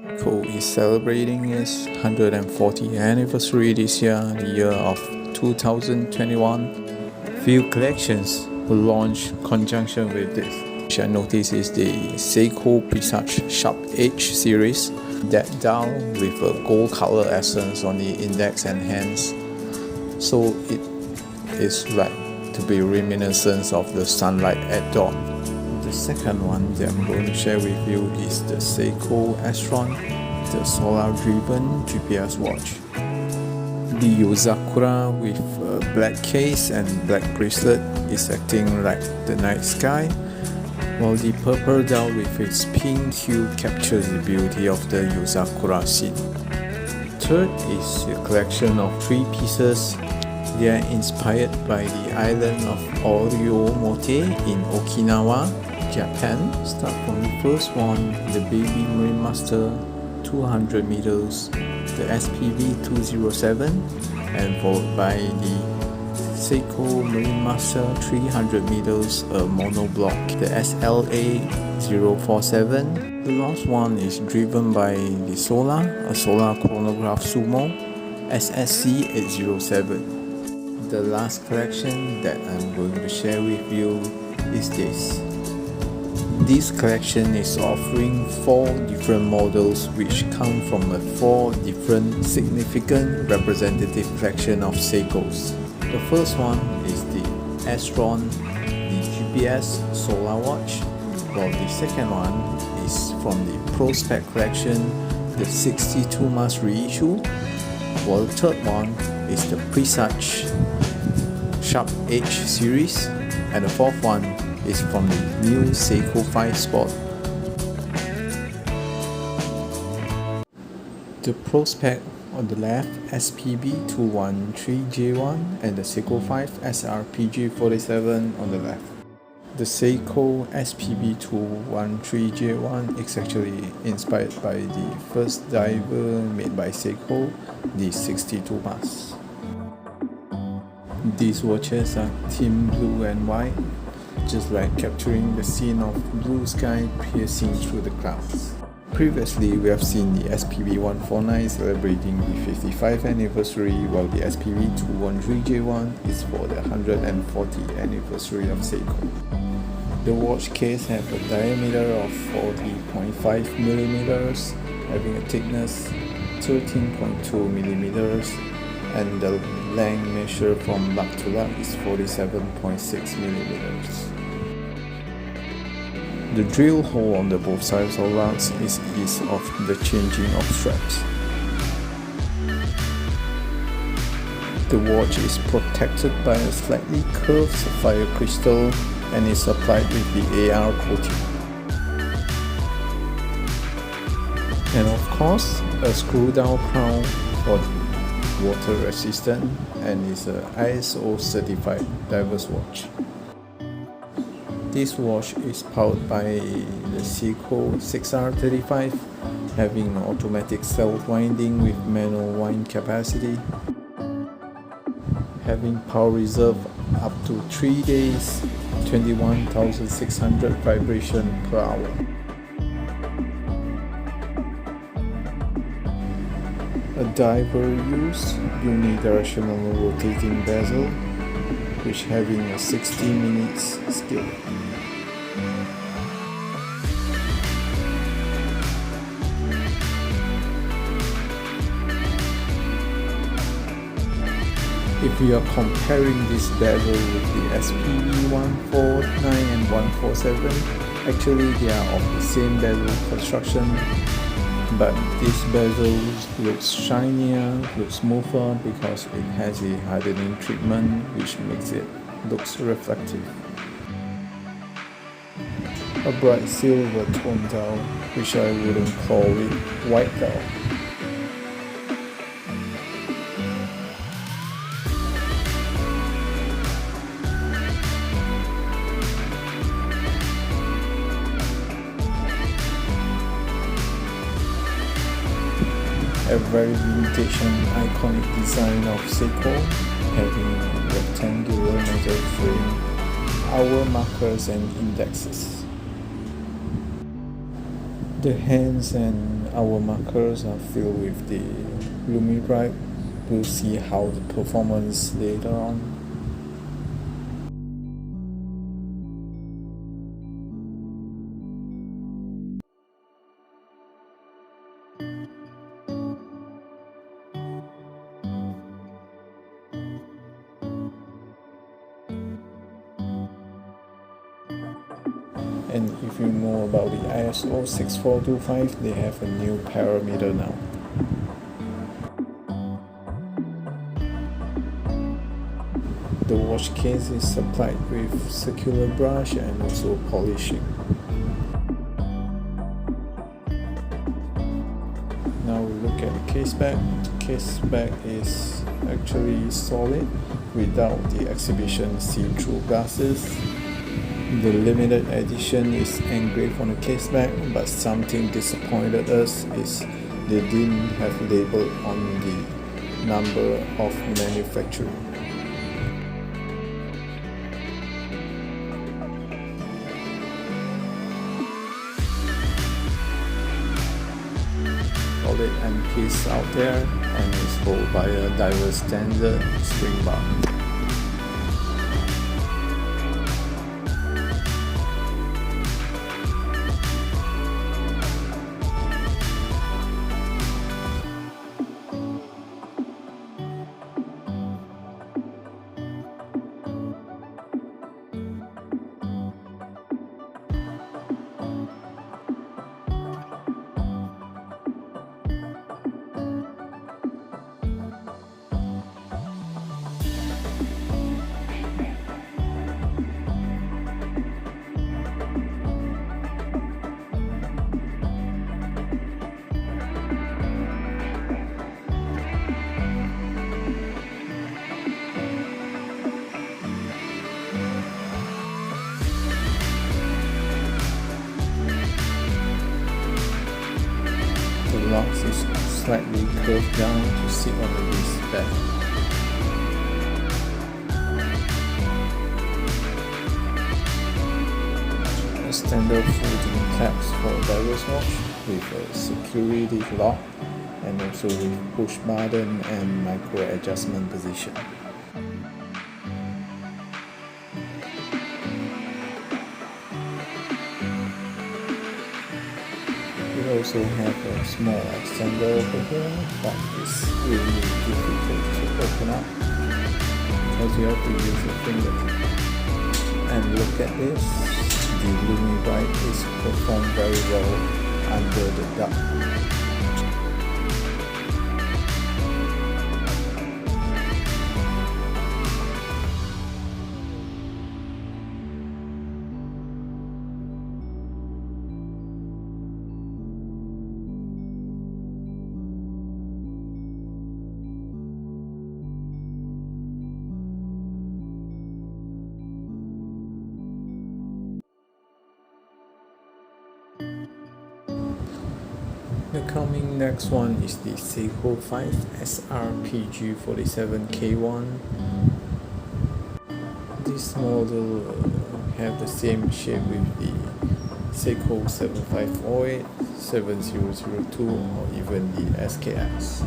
Seiko is celebrating its 140th anniversary this year, the year of 2021. Few collections were launched in conjunction with this, which I noticed is the Seiko Presage Sharp Edge series, that dial with a gold color essence on the index and hands, so it is like to be reminiscent of the sunlight at dawn. The second one that I'm going to share with you is the Seiko Astron, the solar-driven GPS watch. The Yozakura with a black case and black bracelet is acting like the night sky, while the purple dial with its pink hue captures the beauty of the Yozakura scene. Third is a collection of 3 pieces. They are inspired by the island of Oryomote in Okinawa, Japan. Start from the first one, the Baby Marine Master 200 meters, the SPB213, and followed by the Seiko Marine Master 300 meters, a monoblock, the SLA047. The last one is driven by the Solar, a Solar chronograph Sumo SSC807. The last collection that I'm going to share with you is this. This collection is offering 4 different models which come from 4 different significant representative collection of Seikos. The first one is the Astron, the GPS solar watch, while the second one is from the Prospex collection, the 62 mass reissue, while the third one is the Presage Sharp Edge series, and the fourth one is from the new Seiko 5 Sport. The Prospex on the left, SPB213J1, and the Seiko 5 SRPG47 on the left. The Seiko SPB213J1 is actually inspired by the first diver made by Seiko, the 62 mass. These watches are team blue and white, just like capturing the scene of blue sky piercing through the clouds. Previously, we have seen the SPB149 celebrating the 55th anniversary, while the SPB213J1 is for the 140th anniversary of Seiko. The watch case has a diameter of 40.5 mm, having a thickness 13.2 mm, and the length measured from lug to lug is 47.6 mm. The drill hole on the both sides of lugs is ease of the changing of straps. The watch is protected by a slightly curved sapphire crystal and is applied with the AR coating. And of course, a screw down crown for water resistant and is a ISO certified diver's watch. This watch is powered by the Seiko 6R35, having an automatic self-winding with manual wind capacity, having power reserve up to 3 days, 21,600 vibration per hour. A diver use unidirectional rotating bezel, which having a 60 minutes scale. If we are comparing this bezel with the SPB149 and 147, actually they are of the same bezel construction, but this bezel looks shinier, looks smoother because it has a hardening treatment which makes it looks reflective. A bright silver tone dial, which I wouldn't call it white dial. A very vintage and iconic design of Seiko, having a rectangular metal frame, hour markers and indexes. The hands and our markers are filled with the Lumibrite. We'll see how the performance later on. And if you know about the ISO 6425, they have a new parameter now. The watch case is supplied with circular brush and also polishing. Now we look at the case back. The case back is actually solid without the exhibition see-through glasses. The limited edition is engraved on the case back, but something disappointed us is they didn't have label on the number of manufacturer. Solid and piece out there, and is held by a diverse standard spring bar. The locks is slightly curved down to sit on the wrist band. A standard folding caps for a diverse watch with a security lock and also with push button and micro adjustment position. We also have a small extender over here, but it's really difficult to open up because you have to use your finger. And look at this, the Lumibrite is performed very well under the dark. The coming next one is the Seiko 140th SRPG47K1. This model have the same shape with the Seiko 7508, 7002 or even the SKX.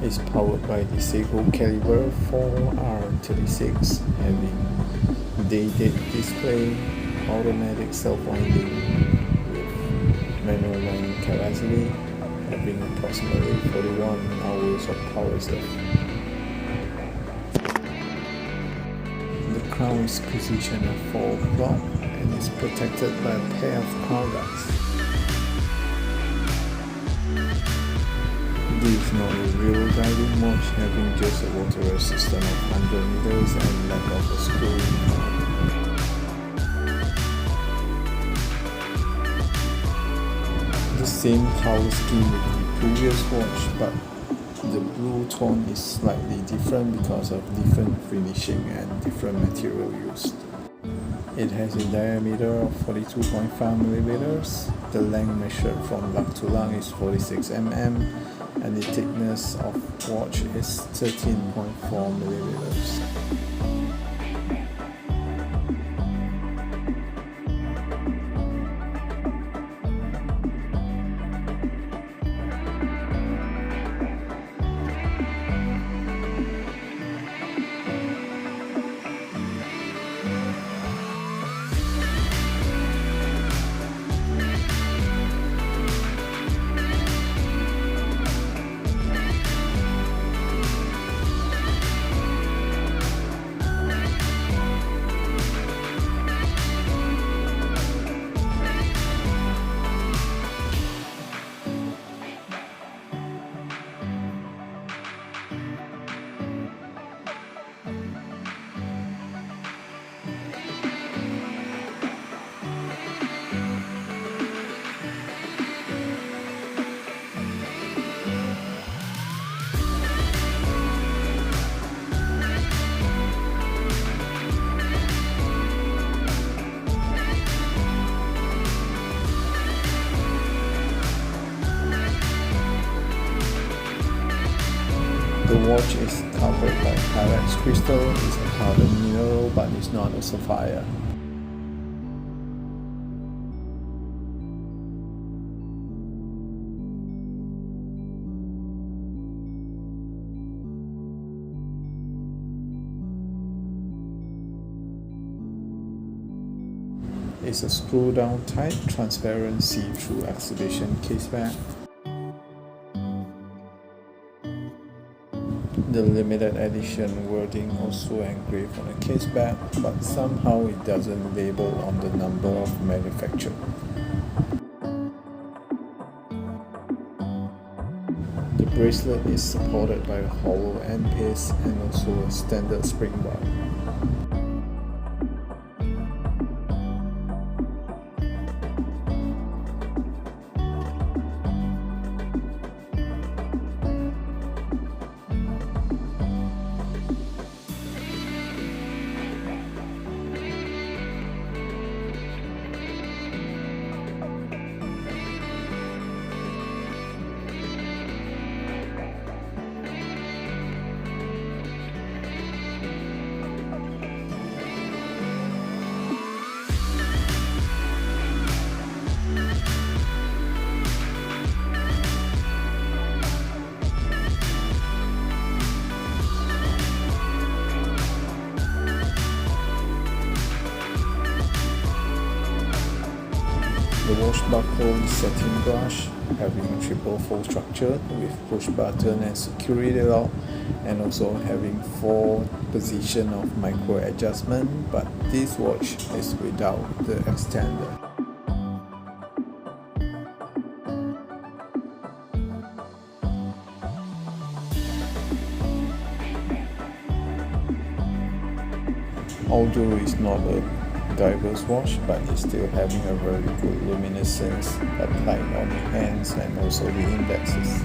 Is powered by the Seiko Caliber 4R36, having day-date display, automatic self-winding with manual winding capacity, having approximately 41 hours of power save. The crown is positioned at 4 o'clock and is protected by a pair of crown guards. This is not a real diving watch, having just a water resistance of 100 meters and lack of a screw. The same power scheme with the previous watch, but the blue tone is slightly different because of different finishing and different material used. It has a diameter of 42.5 millimeters. The length measured from lug to lug is 46 mm, and the thickness of watch is 13.4 millimeters. The watch is covered by Approx crystal. It's a hardened mineral, but it's not a sapphire. It's a screw-down type, transparent see-through exhibition case back. The limited edition wording also engraved on the case back, but somehow it doesn't label on the number of manufacture. The bracelet is supported by a hollow end piece and also a standard spring bar. The watch buckle is satin brush, having a triple fold structure with push button and security lock, and also having 4 position of micro adjustment, but this watch is without the extender. Although it's not a diverse watch, but it's still having a very good luminescence applied on the hands and also the indexes.